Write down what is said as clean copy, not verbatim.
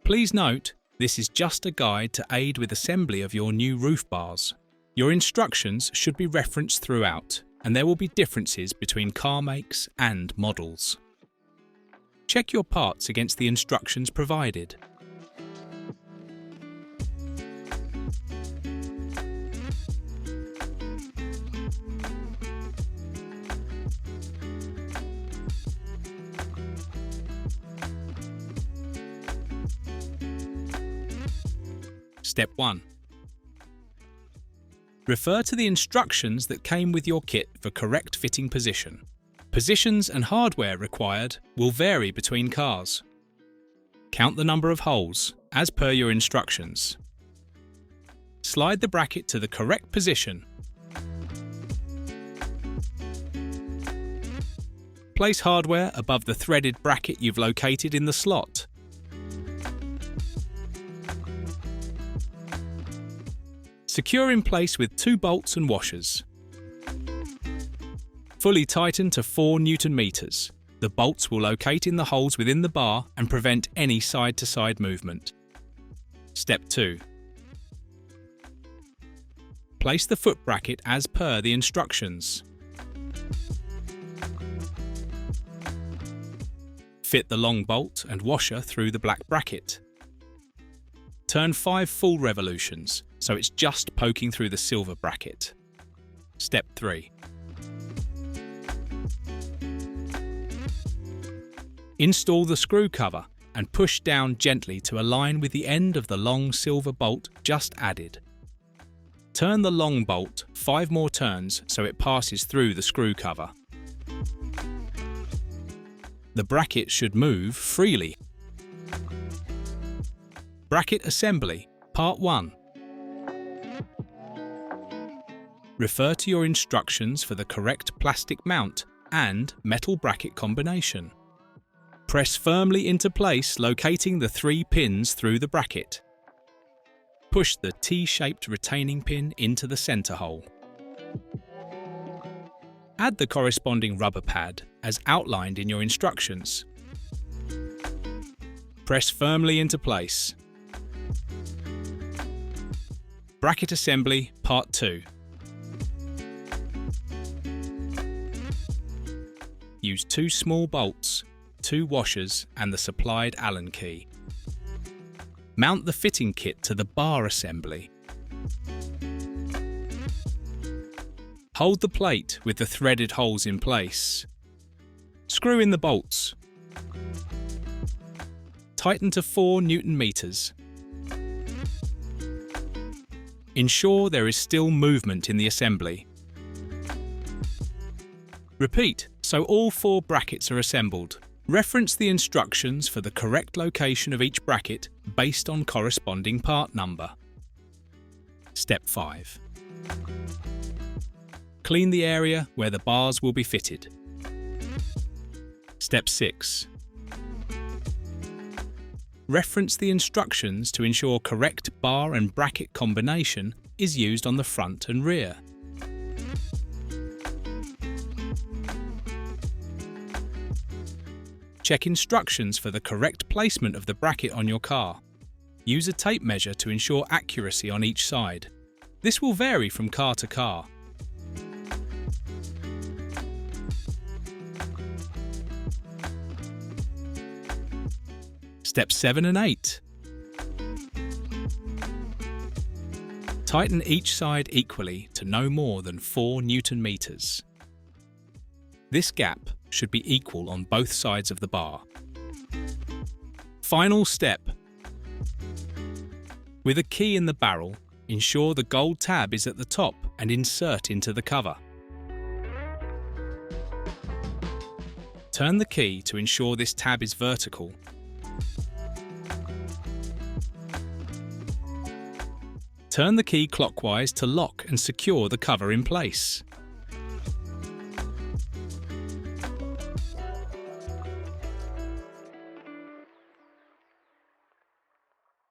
Please note, this is just a guide to aid with assembly of your new roof bars. Your instructions should be referenced throughout, and there will be differences between car makes and models. Check your parts against the instructions provided. Step 1. Refer to the instructions that came with your kit for correct fitting position. Positions and hardware required will vary between cars. Count the number of holes, as per your instructions. Slide the bracket to the correct position. Place hardware above the threaded bracket you've located in the slot. Secure in place with 2 bolts and washers. Fully tighten to 4 Newton meters. The bolts will locate in the holes within the bar and prevent any side-to-side movement. Step 2. Place the foot bracket as per the instructions. Fit the long bolt and washer through the black bracket. Turn 5 full revolutions, so it's just poking through the silver bracket. Step 3. Install the screw cover and push down gently to align with the end of the long silver bolt just added. Turn the long bolt 5 more turns so it passes through the screw cover. The bracket should move freely. Bracket assembly, part 1. Refer to your instructions for the correct plastic mount and metal bracket combination. Press firmly into place, locating the 3 pins through the bracket. Push the T-shaped retaining pin into the center hole. Add the corresponding rubber pad as outlined in your instructions. Press firmly into place. Bracket assembly, part 2. Use 2 small bolts, 2 washers and the supplied Allen key. Mount the fitting kit to the bar assembly. Hold the plate with the threaded holes in place. Screw in the bolts. Tighten to 4 Newton meters. Ensure there is still movement in the assembly. Repeat, so all 4 brackets are assembled. Reference the instructions for the correct location of each bracket based on corresponding part number. Step 5. Clean the area where the bars will be fitted. Step 6. Reference the instructions to ensure correct bar and bracket combination is used on the front and rear. Check instructions for the correct placement of the bracket on your car. Use a tape measure to ensure accuracy on each side. This will vary from car to car. Steps 7 and 8. Tighten each side equally to no more than 4 Newton meters. This gap should be equal on both sides of the bar. Final step. With a key in the barrel, ensure the gold tab is at the top and insert into the cover. Turn the key to ensure this tab is vertical. Turn the key clockwise to lock and secure the cover in place.